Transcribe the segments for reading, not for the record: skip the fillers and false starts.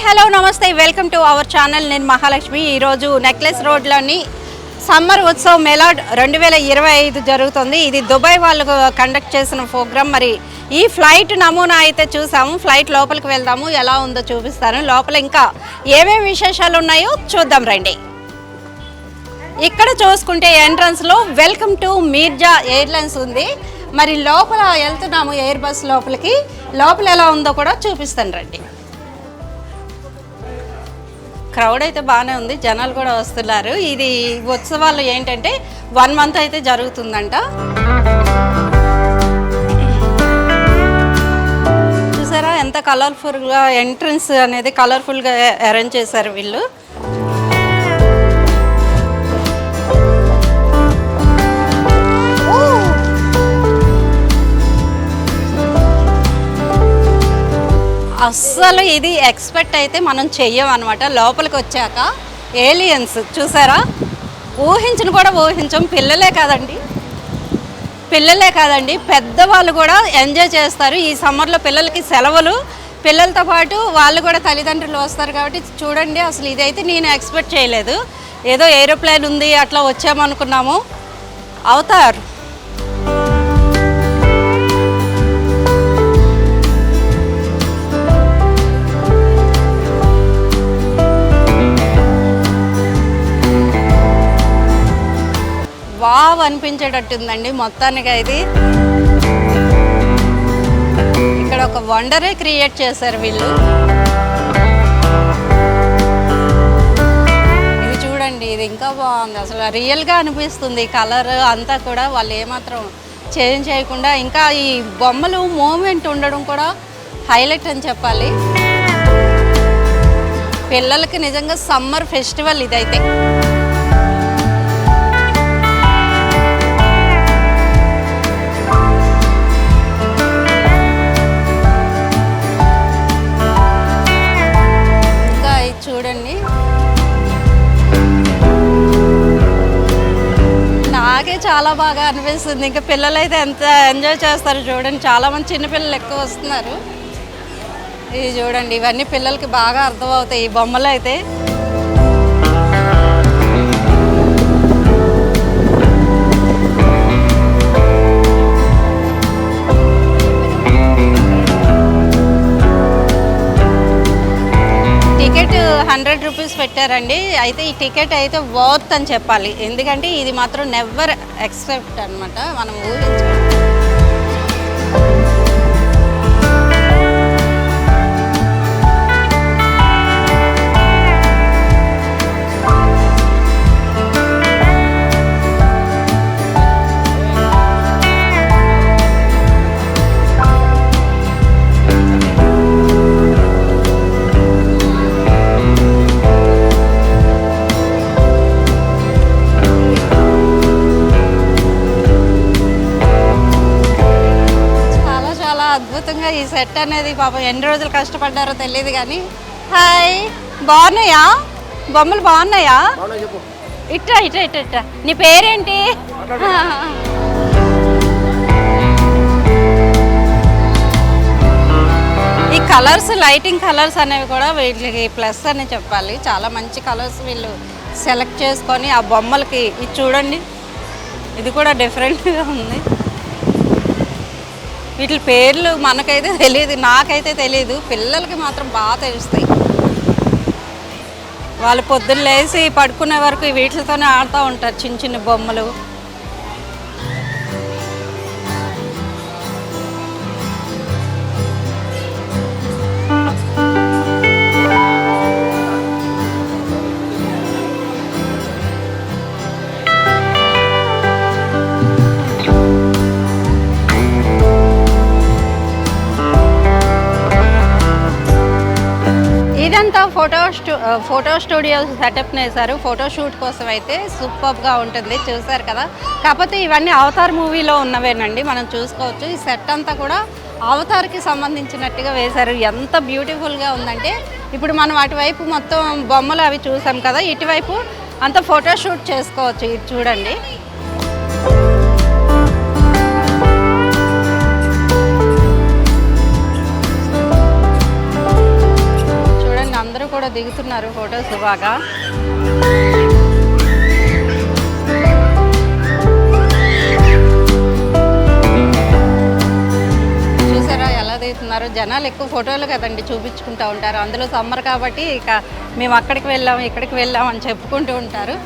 Hello నమస్తే, welcome to our channel. నేను మహాలక్ష్మి. ఈరోజు నెక్లెస్ రోడ్లోని సమ్మర్ ఉత్సవ్ మేళా 2025 జరుగుతుంది. ఇది దుబాయ్ వాళ్ళు కండక్ట్ చేసిన ప్రోగ్రామ్. మరి ఈ ఫ్లైట్ నమూనా అయితే చూసాము. ఫ్లైట్ లోపలికి వెళ్దాము, ఎలా ఉందో చూపిస్తాను. లోపల ఇంకా ఏమేమి విశేషాలు ఉన్నాయో చూద్దాం రండి. ఇక్కడ చూసుకుంటే ఎంట్రన్స్లో వెల్కమ్ టు మీర్జా ఎయిర్లైన్స్ ఉంది. మరి లోపల వెళ్తున్నాము ఎయిర్ బస్ లోపలికి. లోపల ఎలా ఉందో కూడా చూపిస్తాను రండి. క్రౌడ్ అయితే బాగానే ఉంది, జనాలు కూడా వస్తున్నారు. ఇది ఉత్సవాలు ఏంటంటే 1 మంత్ అయితే జరుగుతుందంట. చూసారా ఎంత కలర్ఫుల్గా ఎంట్రన్స్ అనేది కలర్ఫుల్గా అరేంజ్ చేశారు వీళ్ళు. అస్సలు ఇది ఎక్స్పెక్ట్ అయితే మనం చెయ్యం అనమాట. లోపలికి వచ్చాక ఏలియన్స్ చూసారా, ఊహించను కూడా ఊహించం. పిల్లలే కాదండి పెద్దవాళ్ళు కూడా ఎంజాయ్ చేస్తారు. ఈ సమ్మర్లో పిల్లలకి సెలవులు, పిల్లలతో పాటు వాళ్ళు కూడా తల్లిదండ్రులు వస్తారు కాబట్టి చూడండి. అసలు ఇదైతే నేను ఎక్స్పెక్ట్ చేయలేదు. ఏదో ఏరోప్లేన్ ఉంది అట్లా వచ్చామనుకున్నాము. అవతార్ వావ్ అనిపించేటట్టుందండి మొత్తానికి. అయితే ఇక్కడ ఒక వండరే క్రియేట్ చేశారు వీళ్ళు. ఇది చూడండి, ఇది ఇంకా బాగుంది. అసలు రియల్గా అనిపిస్తుంది. కలర్ అంతా కూడా వాళ్ళు ఏమాత్రం చేంజ్ చేయకుండా, ఇంకా ఈ బొమ్మలు మూమెంట్ ఉండడం కూడా హైలైట్ అని చెప్పాలి. పిల్లలకి నిజంగా సమ్మర్ ఫెస్టివల్ ఇదైతే. చూడండి, నాకే చాలా బాగా అనిపిస్తుంది. ఇంకా పిల్లలైతే ఎంత ఎంజాయ్ చేస్తారు చూడండి. చాలామంది చిన్నపిల్లలు ఎక్కువ వస్తున్నారు. ఇది చూడండి, ఇవన్నీ పిల్లలకి బాగా అర్థమవుతాయి ఈ బొమ్మలు అయితే. టికెట్ 100 రూపీస్ పెట్టారండి. అయితే ఈ టికెట్ అయితే వర్త్ అని చెప్పాలి. ఎందుకంటే ఇది మాత్రం నెవర్ ఎక్స్పెక్ట్ అనమాట, మనం ఊహించాలి. అద్భుతంగా ఈ సెట్ అనేది పాపం ఎన్ని రోజులు కష్టపడ్డారో తెలియదు కానీ. హాయ్, బాగున్నాయా బొమ్మలు? బాగున్నాయా? ఇట్ట ఇట్ట ఇట్ట ఇట్ట నీ పేరేంటి? ఈ కలర్స్, లైటింగ్ కలర్స్ అనేవి కూడా వీళ్ళకి ప్లస్ అని చెప్పాలి. చాలా మంచి కలర్స్ వీళ్ళు సెలెక్ట్ చేసుకొని ఆ బొమ్మలకి. ఇది చూడండి, ఇది కూడా డిఫరెంట్గా ఉంది. వీటి పేర్లు మనకైతే తెలియదు, నాకైతే తెలియదు. పిల్లలకి మాత్రం బాగా తెలుస్తాయి. వాళ్ళు పొద్దున్న లేచి పడుకునే వరకు వీటితోనే ఆడుతూ ఉంటారు, చిన్న చిన్న బొమ్మలు. ఇదంతా ఫోటో స్టూడియో సెటప్ చేశారు. ఫోటోషూట్ కోసం అయితే సూపర్గా ఉంటుంది, చూసారు కదా. కాకపోతే ఇవన్నీ అవతార్ మూవీలో ఉన్నవేనండి, మనం చూసుకోవచ్చు. ఈ సెట్ అంతా కూడా అవతార్కి సంబంధించినట్టుగా వేశారు. ఎంత బ్యూటిఫుల్గా ఉందంటే, ఇప్పుడు మనం అటువైపు మొత్తం బొమ్మలు అవి చూసాం కదా, ఇటువైపు అంతా ఫోటోషూట్ చేసుకోవచ్చు. ఇది చూడండి. అందరూ కూడా దిగుతున్నారు ఫొటోస్ బాగా. చూసారా ఎలా దిగుతున్నారు? జనాలు ఎక్కువ ఫోటోలు కదండి చూపించుకుంటూ ఉంటారు. అందులో సమ్మర్ కాబట్టి ఇక మేము అక్కడికి వెళ్ళాం ఇక్కడికి వెళ్ళాం అని చెప్పుకుంటూ ఉంటారు.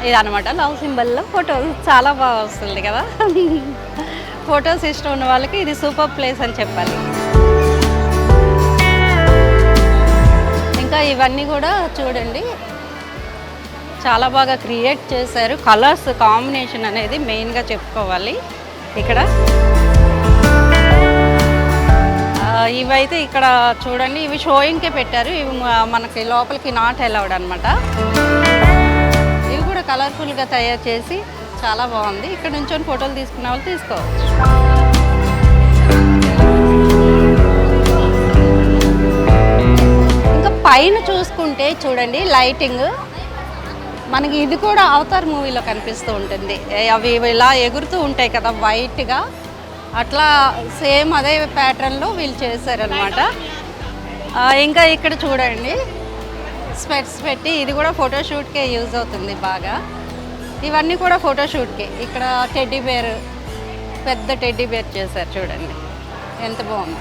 ఇదనమాట లవ్ సింబల్లో ఫోటో చాలా బాగా వస్తుంది కదా. ఫొటోస్ ఇష్టం ఉన్న వాళ్ళకి ఇది సూపర్ ప్లేస్ అని చెప్పాలి. ఇంకా ఇవన్నీ కూడా చూడండి చాలా బాగా క్రియేట్ చేశారు. కలర్స్ కాంబినేషన్ అనేది మెయిన్గా చెప్పుకోవాలి ఇక్కడ. ఇవైతే ఇక్కడ చూడండి ఇవి షోయింగ్కే పెట్టారు. ఇవి మనకి లోపలికి నాట్ అలౌడ్ అనమాట. ఇవి కూడా కలర్ఫుల్గా తయారు చేసి చాలా బాగుంది. ఇక్కడ నుంచి ఫోటోలు తీసుకునే వాళ్ళు తీసుకోవచ్చు. ఇంకా పైన చూసుకుంటే చూడండి లైటింగ్ మనకి ఇది కూడా అవతార్ మూవీలో కనిపిస్తూ ఉంటుంది. అవి ఇలా ఎగురుతూ ఉంటాయి కదా వైట్గా, అట్లా సేమ్ అదే ప్యాటర్న్లో వీళ్ళు చేశారనమాట. ఇంకా ఇక్కడ చూడండి స్పెట్స్ పెట్టి ఇది కూడా ఫోటోషూట్కే యూజ్ అవుతుంది బాగా. ఇవన్నీ కూడా ఫోటోషూట్కి. ఇక్కడ టెడ్డీ బేర్, పెద్ద టెడ్డీ బేర్ చేశారు చూడండి ఎంత బాగుంది.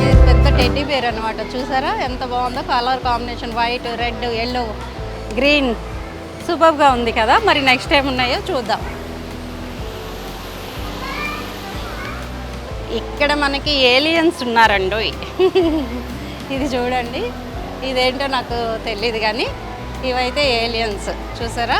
ఇది పెద్ద టెడ్డీ బేర్ అనమాట. చూసారా ఎంత బాగుందో colour combination, white, red, yellow, green సూపర్గా ఉంది కదా. మరి నెక్స్ట్ ఏమున్నాయో చూద్దాం. ఇక్కడ మనకి ఏలియన్స్ ఉన్నారండి. ఇది చూడండి, ఇదేంటో నాకు తెలియదు కానీ ఇవైతే ఏలియన్స్ చూసారా.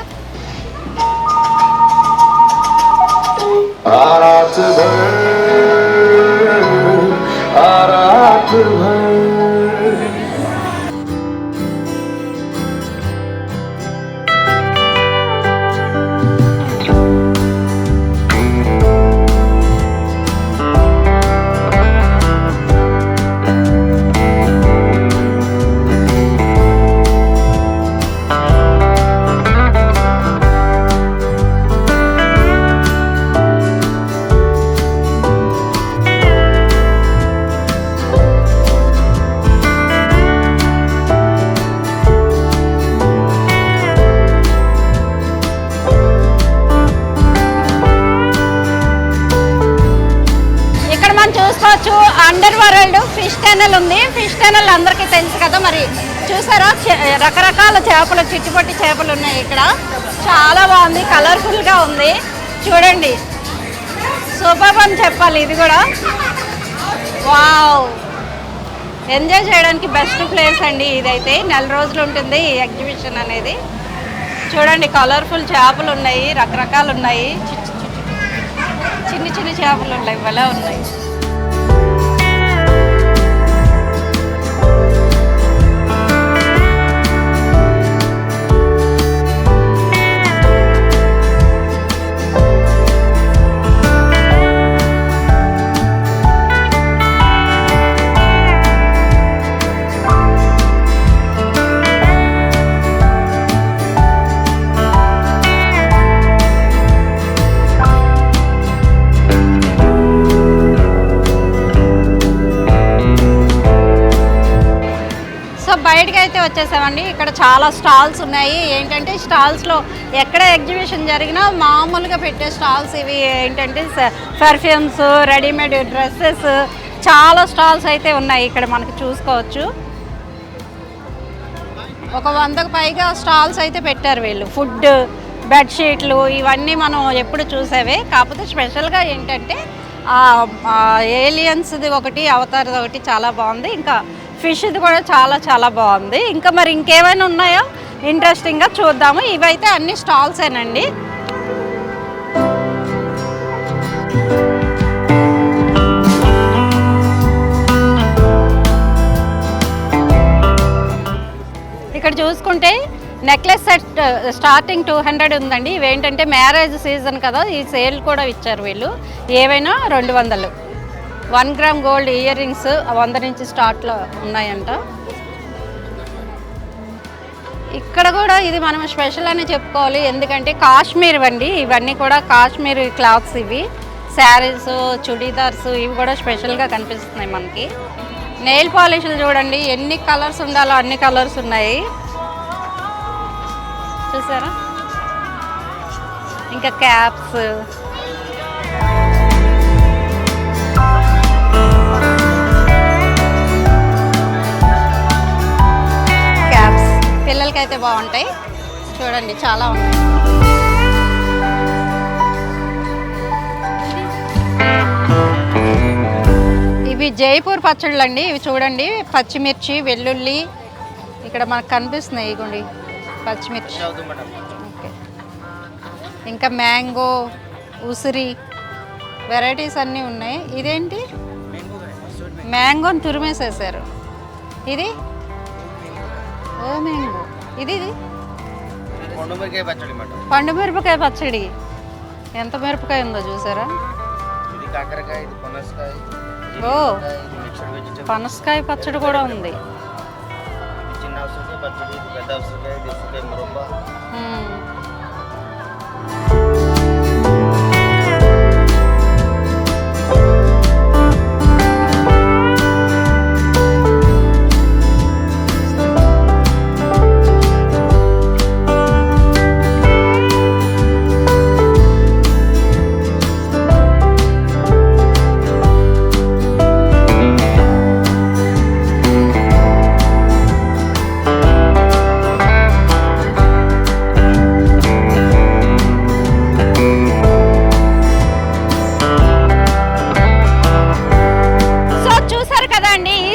చూసుకోవచ్చు అండర్ వరల్డ్ ఫిష్ టనల్ ఉంది. ఫిష్ టనల్ అందరికీ తెలుసు కదా. మరి చూసారా రకరకాల చేపలు, చిట్టుపట్టి చేపలు ఉన్నాయి ఇక్కడ. చాలా బాగుంది, కలర్ఫుల్గా ఉంది చూడండి. సూపర్ అని చెప్పాలి. ఇది కూడా వావ్, ఎంజాయ్ చేయడానికి బెస్ట్ ప్లేస్ అండి ఇదైతే. 4 రోజులు ఉంటుంది ఈ ఎగ్జిబిషన్ అనేది. చూడండి కలర్ఫుల్ చేపలు ఉన్నాయి, రకరకాలు ఉన్నాయి, చిన్ని చిన్ని చేపలు ఉన్నాయి, భలే ఉన్నాయి. బయటకి అయితే వచ్చేసామండి. ఇక్కడ చాలా స్టాల్స్ ఉన్నాయి. ఏంటంటే స్టాల్స్లో ఎక్కడ ఎగ్జిబిషన్ జరిగినా మామూలుగా పెట్టే స్టాల్స్ ఇవి. ఏంటంటే పర్ఫ్యూమ్స్, రెడీమేడ్ డ్రెస్సెస్, చాలా స్టాల్స్ అయితే ఉన్నాయి ఇక్కడ మనకు చూసుకోవచ్చు. ఒక 100కు పైగా స్టాల్స్ అయితే పెట్టారు వీళ్ళు. ఫుడ్, బెడ్షీట్లు ఇవన్నీ మనం ఎప్పుడు చూసేవే. కాకపోతే స్పెషల్గా ఏంటంటే ఏలియన్స్ది ఒకటి, అవతార్ది ఒకటి చాలా బాగుంది. ఇంకా ఫిష్ది కూడా చాలా చాలా బాగుంది. ఇంకా మరి ఇంకేమైనా ఉన్నాయో ఇంట్రెస్టింగ్గా చూద్దాము. ఇవైతే అన్ని స్టాల్సేనండి. ఇక్కడ చూసుకుంటే నెక్లెస్ సెట్ స్టార్టింగ్ 200 ఉందండి. ఇవేంటంటే మ్యారేజ్ సీజన్ కదా, ఈ సేల్ కూడా ఇచ్చారు వీళ్ళు. ఏవైనా 200. 1 గ్రామ్ గోల్డ్ ఇయర్ రింగ్స్ 100 నుంచి స్టార్ట్లో ఉన్నాయంట. ఇక్కడ కూడా ఇది మనం స్పెషల్ అని చెప్పుకోవాలి, ఎందుకంటే కాశ్మీర్ అండి, ఇవన్నీ కూడా కాశ్మీర్ క్లాత్స్, ఇవి శారీస్, చుడీదార్స్, ఇవి కూడా స్పెషల్గా కనిపిస్తున్నాయి మనకి. నెయిల్ పాలిష్లు చూడండి, ఎన్ని కలర్స్ ఉండాలో అన్ని కలర్స్ ఉన్నాయి చూసారా. ఇంకా క్యాప్స్, పిల్లలకైతే బాగుంటాయి చూడండి, చాలా ఉన్నాయి. ఇవి జైపూర్ పచ్చళ్ళు అండి, ఇవి చూడండి, పచ్చిమిర్చి, వెల్లుల్లి ఇక్కడ మనకు కనిపిస్తున్నాయి, ఇగోండి పచ్చిమిర్చి. ఓకే, ఇంకా మ్యాంగో, ఉసిరి, వెరైటీస్ అన్నీ ఉన్నాయి. ఇదేంటి, మ్యాంగోని తురిమేసేసారు. ఇది ఓ మ్యాంగో, ఇది పండు మిరపకాయ పచ్చడి. ఎంత మిరపకాయ ఉందో చూసారా. ఓ, పనసకాయ పచ్చడి కూడా ఉంది.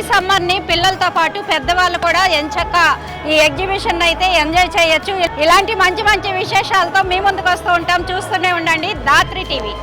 సమ్మర్ని పిల్లలతో పాటు పెద్దవాళ్ళు కూడా ఎంచక్కా ఈ ఎగ్జిబిషన్ అయితే ఎంజాయ్ చేయొచ్చు. ఇలాంటి మంచి మంచి విశేషాలతో మీ ముందుకు వస్తూ ఉంటాం. చూస్తూనే ఉండండి దాత్రి టీవీ.